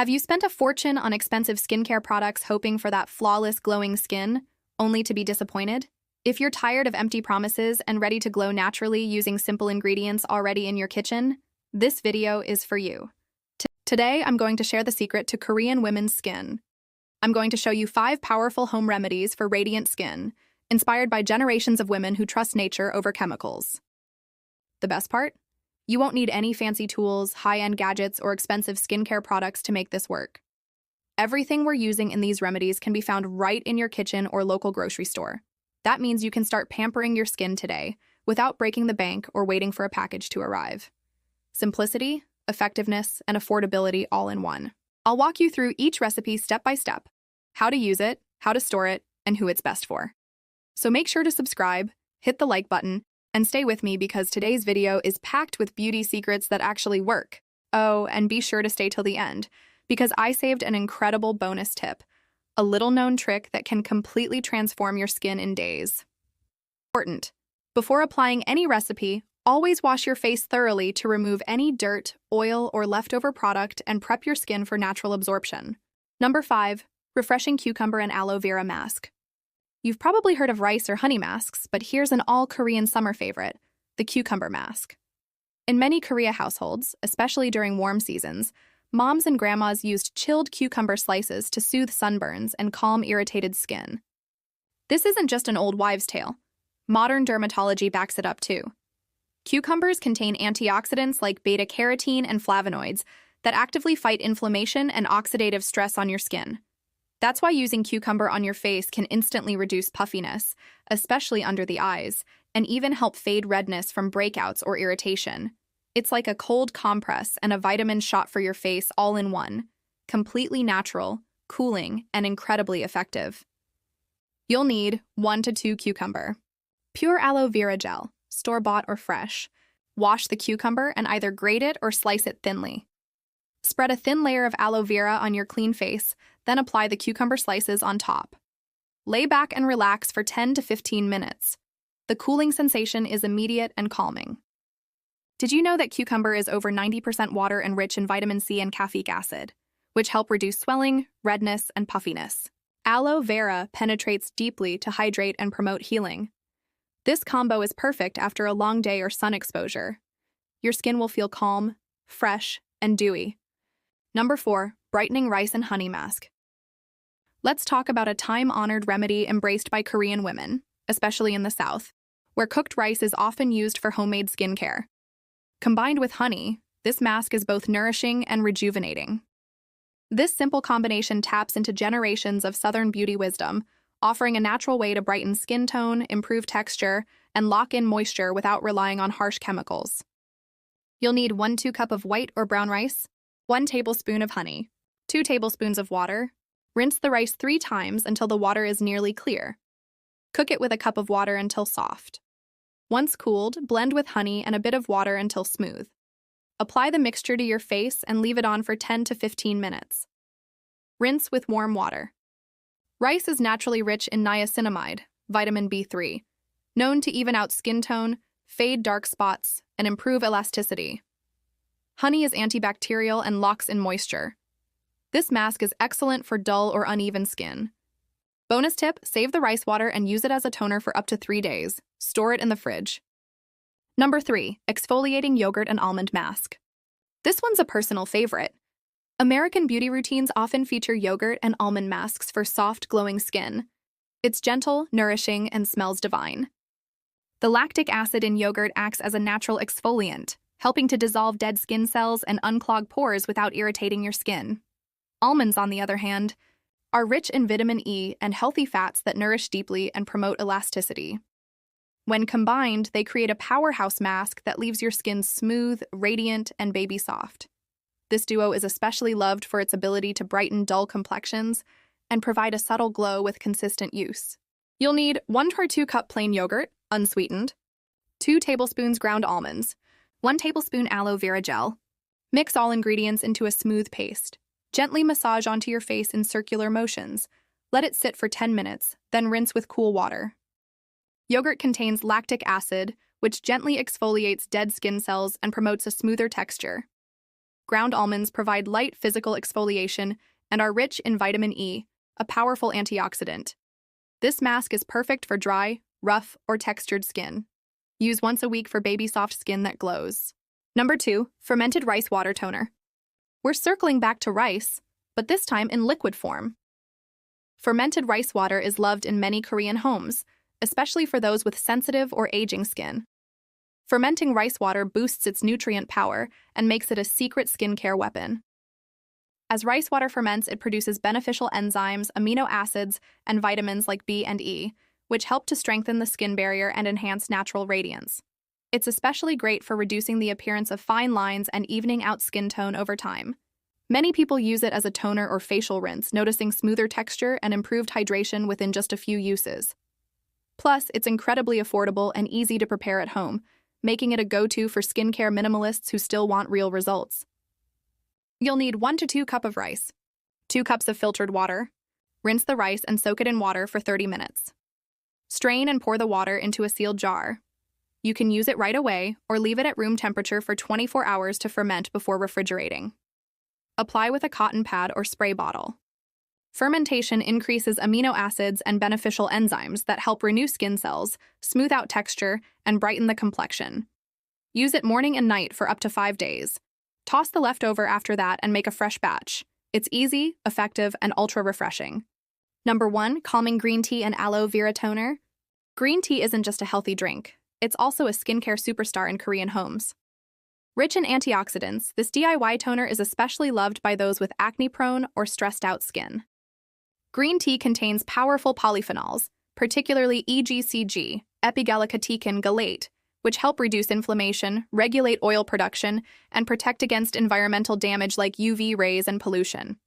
Have you spent a fortune on expensive skincare products hoping for that flawless glowing skin, only to be disappointed? If you're tired of empty promises and ready to glow naturally using simple ingredients already in your kitchen, this video is for you. Today, I'm going to share the secret to Korean women's skin. I'm going to show you 5 powerful home remedies for radiant skin, inspired by generations of women who trust nature over chemicals. The best part? You won't need any fancy tools, high-end gadgets, or expensive skincare products to make this work. Everything we're using in these remedies can be found right in your kitchen or local grocery store. That means you can start pampering your skin today without breaking the bank or waiting for a package to arrive. Simplicity, effectiveness, and affordability all in one. I'll walk you through each recipe step by step, how to use it, how to store it, and who it's best for. So make sure to subscribe, hit the like button, and stay with me because today's video is packed with beauty secrets that actually work. Oh, and be sure to stay till the end, because I saved an incredible bonus tip, a little-known trick that can completely transform your skin in days. Important. Before applying any recipe, always wash your face thoroughly to remove any dirt, oil, or leftover product and prep your skin for natural absorption. Number 5. Refreshing Cucumber and Aloe Vera Mask. You've probably heard of rice or honey masks, but here's an all-Korean summer favorite, the cucumber mask. In many Korea households, especially during warm seasons, moms and grandmas used chilled cucumber slices to soothe sunburns and calm irritated skin. This isn't just an old wives' tale. Modern dermatology backs it up too. Cucumbers contain antioxidants like beta-carotene and flavonoids that actively fight inflammation and oxidative stress on your skin. That's why using cucumber on your face can instantly reduce puffiness, especially under the eyes, and even help fade redness from breakouts or irritation. It's like a cold compress and a vitamin shot for your face all in one. Completely natural, cooling, and incredibly effective. You'll need 1 to 2 cucumber. Pure aloe vera gel, store-bought or fresh. Wash the cucumber and either grate it or slice it thinly. Spread a thin layer of aloe vera on your clean face, then apply the cucumber slices on top. Lay back and relax for 10 to 15 minutes. The cooling sensation is immediate and calming. Did you know that cucumber is over 90% water and rich in vitamin C and caffeic acid, which help reduce swelling, redness, and puffiness? Aloe vera penetrates deeply to hydrate and promote healing. This combo is perfect after a long day or sun exposure. Your skin will feel calm, fresh, and dewy. Number 4. Brightening Rice and Honey Mask. Let's talk about a time-honored remedy embraced by Korean women, especially in the South, where cooked rice is often used for homemade skincare. Combined with honey, this mask is both nourishing and rejuvenating. This simple combination taps into generations of Southern beauty wisdom, offering a natural way to brighten skin tone, improve texture, and lock in moisture without relying on harsh chemicals. You'll need 1-2 cup of white or brown rice, 1 tablespoon of honey, 2 tablespoons of water. Rinse the rice 3 times until the water is nearly clear. Cook it with a cup of water until soft. Once cooled, blend with honey and a bit of water until smooth. Apply the mixture to your face and leave it on for 10 to 15 minutes. Rinse with warm water. Rice is naturally rich in niacinamide, vitamin B3, known to even out skin tone, fade dark spots, and improve elasticity. Honey is antibacterial and locks in moisture. This mask is excellent for dull or uneven skin. Bonus tip, save the rice water and use it as a toner for up to 3 days. Store it in the fridge. Number 3. Exfoliating Yogurt and Almond Mask. This one's a personal favorite. American beauty routines often feature yogurt and almond masks for soft, glowing skin. It's gentle, nourishing, and smells divine. The lactic acid in yogurt acts as a natural exfoliant, helping to dissolve dead skin cells and unclog pores without irritating your skin. Almonds, on the other hand, are rich in vitamin E and healthy fats that nourish deeply and promote elasticity. When combined, they create a powerhouse mask that leaves your skin smooth, radiant, and baby soft. This duo is especially loved for its ability to brighten dull complexions and provide a subtle glow with consistent use. You'll need 1 or 2 cup plain yogurt, unsweetened, 2 tablespoons ground almonds, 1 tablespoon aloe vera gel. Mix all ingredients into a smooth paste. Gently massage onto your face in circular motions. Let it sit for 10 minutes, then rinse with cool water. Yogurt contains lactic acid, which gently exfoliates dead skin cells and promotes a smoother texture. ground almonds provide light physical exfoliation and are rich in vitamin E, a powerful antioxidant. This mask is perfect for dry, rough, or textured skin. Use once a week for baby soft skin that glows. Number 2, fermented rice water toner. We're circling back to rice, but this time in liquid form. Fermented rice water is loved in many Korean homes, especially for those with sensitive or aging skin. Fermenting rice water boosts its nutrient power and makes it a secret skincare weapon. As rice water ferments, it produces beneficial enzymes, amino acids, and vitamins like B and E, which help to strengthen the skin barrier and enhance natural radiance. It's especially great for reducing the appearance of fine lines and evening out skin tone over time. Many people use it as a toner or facial rinse, noticing smoother texture and improved hydration within just a few uses. Plus, it's incredibly affordable and easy to prepare at home, making it a go-to for skincare minimalists who still want real results. You'll need 1 to 2 cups of rice, 2 cups of filtered water. Rinse the rice and soak it in water for 30 minutes. Strain and pour the water into a sealed jar. You can use it right away or leave it at room temperature for 24 hours to ferment before refrigerating. Apply with a cotton pad or spray bottle. Fermentation increases amino acids and beneficial enzymes that help renew skin cells, smooth out texture, and brighten the complexion. Use it morning and night for up to 5 days. Toss the leftover after that and make a fresh batch. It's easy, effective, and ultra-refreshing. Number 1, calming green tea and aloe vera toner. Green tea isn't just a healthy drink. It's also a skincare superstar in Korean homes. Rich in antioxidants, this DIY toner is especially loved by those with acne-prone or stressed-out skin. Green tea contains powerful polyphenols, particularly EGCG, epiglycolic gallate, which help reduce inflammation, regulate oil production, and protect against environmental damage like UV rays and pollution.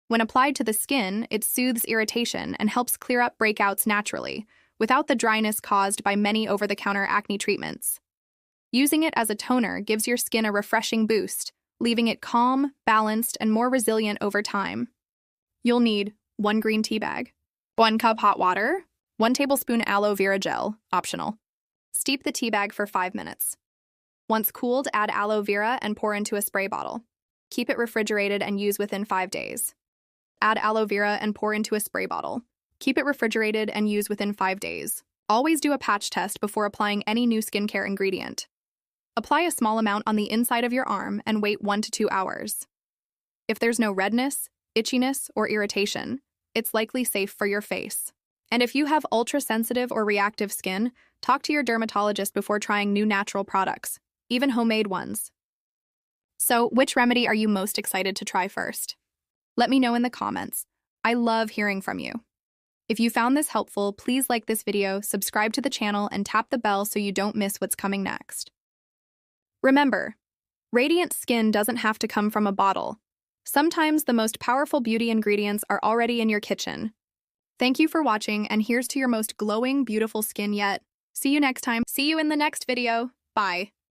When applied to the skin, it soothes irritation and helps clear up breakouts naturally, without the dryness caused by many over-the-counter acne treatments. Using it as a toner gives your skin a refreshing boost, leaving it calm, balanced, and more resilient over time. You'll need 1 green tea bag, 1 cup hot water, 1 tablespoon aloe vera gel, optional. Steep the tea bag for 5 minutes. Once cooled, add aloe vera and pour into a spray bottle. Keep it refrigerated and use within 5 days. Add aloe vera and pour into a spray bottle. Keep it refrigerated and use within 5 days. Always do a patch test before applying any new skincare ingredient. Apply a small amount on the inside of your arm and wait 1 to 2 hours. If there's no redness, itchiness, or irritation, it's likely safe for your face. And if you have ultra-sensitive or reactive skin, talk to your dermatologist before trying new natural products, even homemade ones. So, which remedy are you most excited to try first? Let me know in the comments. I love hearing from you. If you found this helpful, please like this video, subscribe to the channel, and tap the bell so you don't miss what's coming next. Remember, radiant skin doesn't have to come from a bottle. Sometimes the most powerful beauty ingredients are already in your kitchen. Thank you for watching, and here's to your most glowing, beautiful skin yet. See you next time. See you in the next video. Bye.